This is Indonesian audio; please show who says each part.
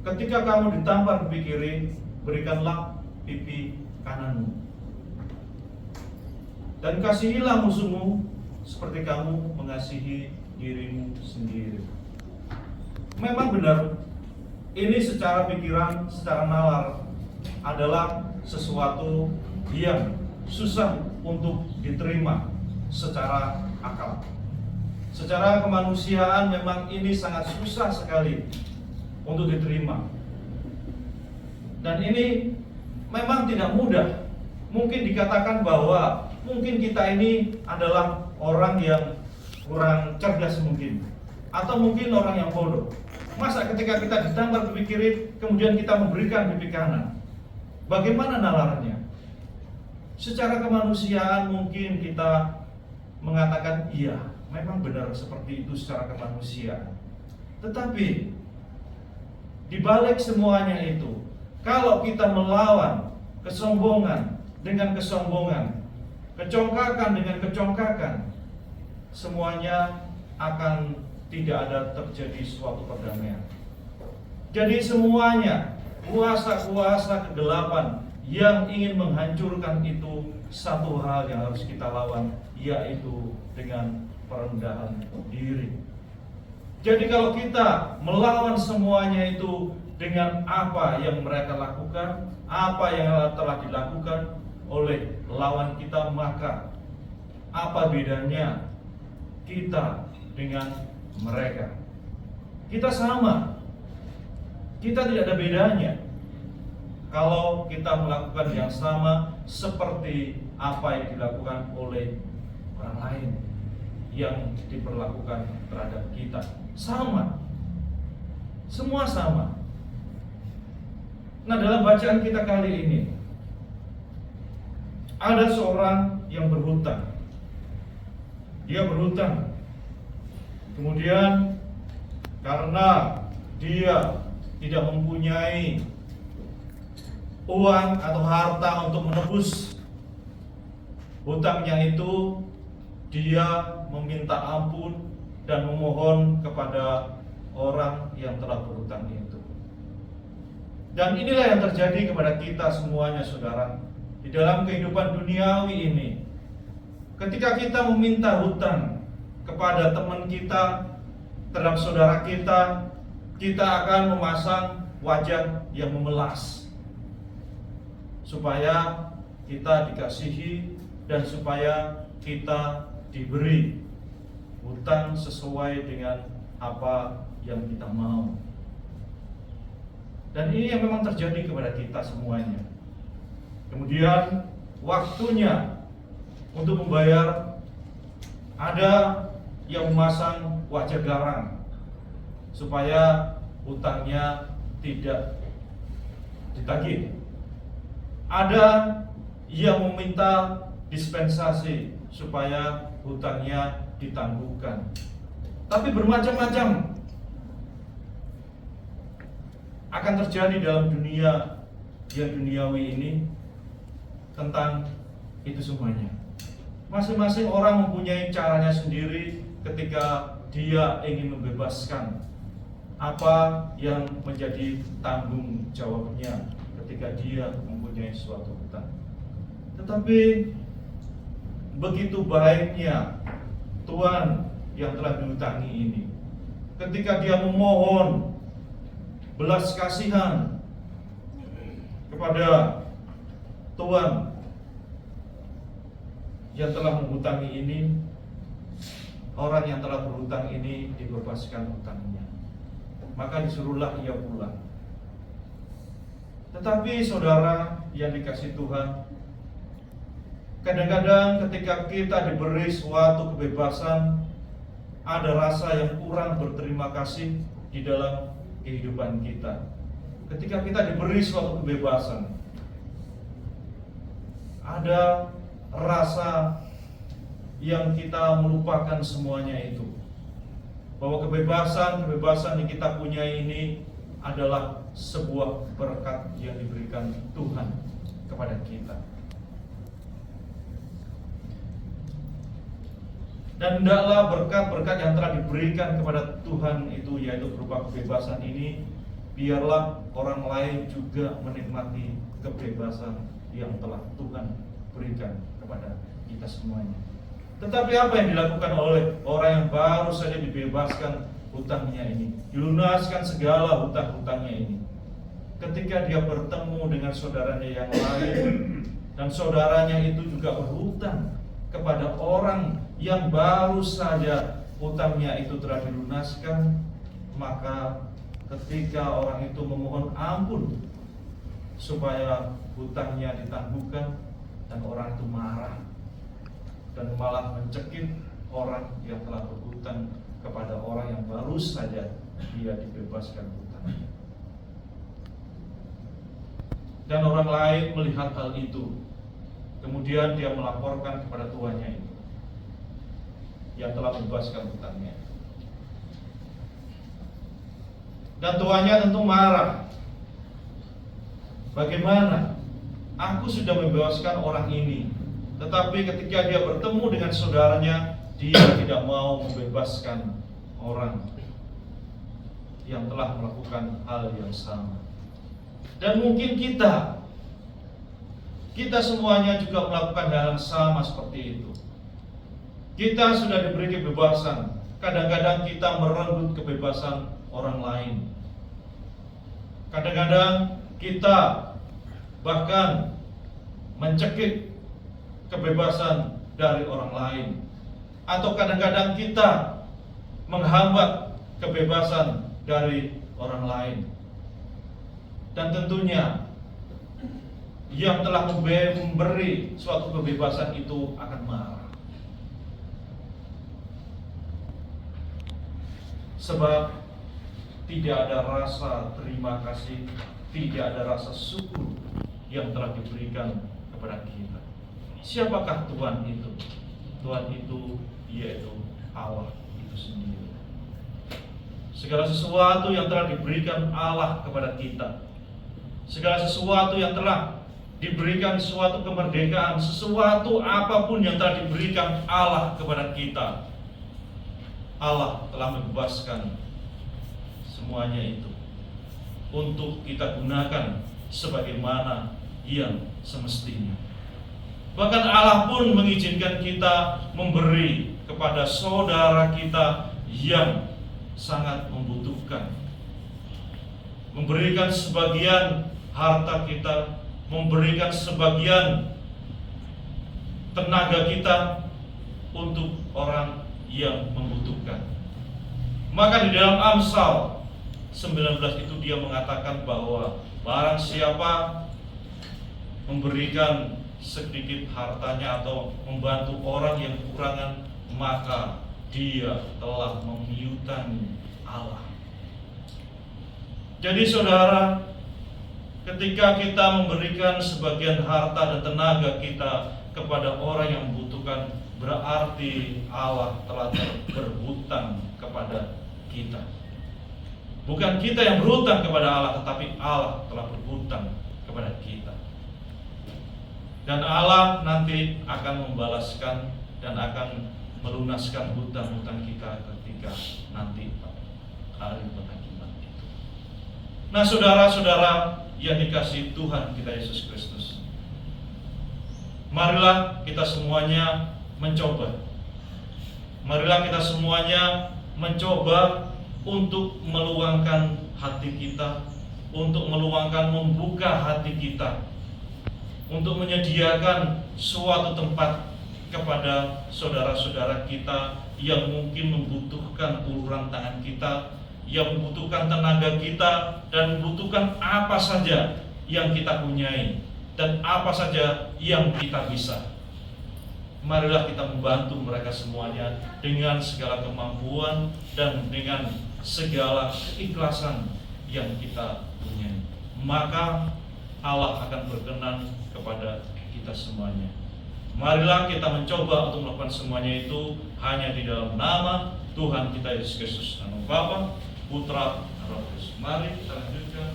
Speaker 1: ketika kamu ditampar pipi kiri, berikanlah pipi kananmu. Dan kasihilah musuhmu seperti kamu mengasihi dirimu sendiri. Memang benar, ini secara pikiran, secara nalar adalah sesuatu yang susah untuk diterima secara akal. Secara kemanusiaan memang ini sangat susah sekali untuk diterima. Dan ini memang tidak mudah. Mungkin dikatakan bahwa mungkin kita ini adalah orang yang kurang cerdas mungkin, atau mungkin orang yang bodoh. Masa ketika kita ditampar pipi kiri, kemudian kita memberikan pipi kanan? Bagaimana nalarnya? Secara kemanusiaan mungkin kita mengatakan iya, memang benar seperti itu secara kemanusiaan. Tetapi di balik semuanya itu, kalau kita melawan kesombongan dengan kesombongan, kecongkakan dengan kecongkakan, semuanya akan tidak ada terjadi suatu perdamaian. Jadi semuanya, kuasa-kuasa kegelapan yang ingin menghancurkan itu, satu hal yang harus kita lawan, yaitu dengan perendahan diri. Jadi kalau kita melawan semuanya itu dengan apa yang mereka lakukan, apa yang telah dilakukan oleh lawan kita, maka apa bedanya kita dengan mereka? Kita sama. Kita tidak ada bedanya kalau kita melakukan yang sama seperti apa yang dilakukan oleh orang lain yang diperlakukan terhadap kita. Sama. Semua sama. Nah, dalam bacaan kita kali ini ada seorang yang berhutang. Dia berhutang. Kemudian karena dia tidak mempunyai uang atau harta untuk menebus hutangnya itu, dia meminta ampun dan memohon kepada orang yang telah berhutang itu. Dan inilah yang terjadi kepada kita semuanya, saudara, di dalam kehidupan duniawi ini. Ketika kita meminta hutang kepada teman kita, terhadap saudara kita, kita akan memasang wajah yang memelas supaya kita dikasihi dan supaya kita diberi hutang sesuai dengan apa yang kita mau. Dan ini yang memang terjadi kepada kita semuanya. Kemudian waktunya untuk membayar, ada yang memasang wajah garang supaya hutangnya tidak ditagih. Ada yang meminta dispensasi supaya hutangnya ditangguhkan. Tapi bermacam-macam akan terjadi dalam dunia yang duniawi ini tentang itu semuanya. Masing-masing orang mempunyai caranya sendiri ketika dia ingin membebaskan apa yang menjadi tanggung jawabnya ketika dia mempunyai suatu hutang. Tetapi begitu baiknya Tuhan yang telah dihutangi ini, ketika dia memohon belas kasihan kepada Tuhan yang telah menghutangi ini, orang yang telah berhutang ini dibebaskan hutangnya, maka disuruhlah ia pulang. Tetapi saudara yang dikasihi Tuhan, kadang-kadang ketika kita diberi suatu kebebasan, ada rasa yang kurang berterima kasih di dalam kehidupan kita. Ketika kita diberi suatu kebebasan, ada rasa yang kita melupakan semuanya itu, bahwa kebebasan yang kita punya ini adalah sebuah berkat yang diberikan Tuhan kepada kita. Dan hendaklah berkat-berkat yang telah diberikan kepada Tuhan itu, yaitu berupa kebebasan ini, biarlah orang lain juga menikmati kebebasan yang telah Tuhan berikan kepada kita semuanya. Tetapi apa yang dilakukan oleh orang yang baru saja dibebaskan hutangnya ini, dilunaskan segala hutang-hutangnya ini? Ketika dia bertemu dengan saudaranya yang lain, dan saudaranya itu juga berhutang kepada orang yang baru saja hutangnya itu telah dilunaskan, maka ketika orang itu memohon ampun supaya hutangnya ditangguhkan, dan orang itu marah dan malah mencekik orang yang telah berhutang kepada orang yang baru saja dia dibebaskan hutangnya. Dan orang lain melihat hal itu, kemudian dia melaporkan kepada tuannya itu yang telah membebaskan hutangnya. Dan tuannya tentu marah. Bagaimana? Aku sudah membebaskan orang ini, tetapi ketika dia bertemu dengan saudaranya, dia tidak mau membebaskan orang yang telah melakukan hal yang sama. Dan mungkin kita semuanya juga melakukan hal yang sama seperti itu. Kita sudah diberi kebebasan, kadang-kadang kita merenggut kebebasan orang lain. Kadang-kadang kita bahkan mencekik kebebasan dari orang lain, atau kadang-kadang kita menghambat kebebasan dari orang lain. Dan tentunya yang telah memberi suatu kebebasan itu akan marah, sebab tidak ada rasa terima kasih, tidak ada rasa syukur yang telah diberikan kepada kita. Siapakah Tuhan itu? Tuhan itu yaitu Allah itu sendiri. Segala sesuatu yang telah diberikan Allah kepada kita, segala sesuatu yang telah diberikan suatu kemerdekaan, sesuatu apapun yang telah diberikan Allah kepada kita, Allah telah membebaskan semuanya itu untuk kita gunakan sebagaimana yang semestinya. Bahkan Allah pun mengizinkan kita memberi kepada saudara kita yang sangat membutuhkan, memberikan sebagian harta kita, memberikan sebagian tenaga kita untuk orang yang membutuhkan. Maka di dalam Amsal 19 itu dia mengatakan bahwa barang siapa memberikan sedikit hartanya atau membantu orang yang kekurangan, maka dia telah memiutangi Allah. Jadi saudara, ketika kita memberikan sebagian harta dan tenaga kita kepada orang yang membutuhkan, berarti Allah telah berhutang kepada kita. Bukan kita yang berhutang kepada Allah, tetapi Allah telah berhutang kepada kita. Dan Allah nanti akan membalaskan dan akan melunaskan hutang-hutang kita ketika nanti hari penghakiman itu. Nah, saudara-saudara yang dikasihi Tuhan kita Yesus Kristus, marilah kita semuanya mencoba. Marilah kita semuanya mencoba untuk meluangkan hati kita, untuk meluangkan, membuka hati kita, untuk menyediakan suatu tempat kepada saudara-saudara kita yang mungkin membutuhkan uluran tangan kita, yang membutuhkan tenaga kita, dan membutuhkan apa saja yang kita punyai dan apa saja yang kita bisa. Marilah kita membantu mereka semuanya dengan segala kemampuan dan dengan segala keikhlasan yang kita punyai. Maka Allah akan berkenan kepada kita semuanya. Marilah kita mencoba untuk melakukan semuanya itu hanya di dalam nama Tuhan kita Yesus Kristus. Nama Bapa, Putra, dan Roh Kudus. Mari kita lanjutkan.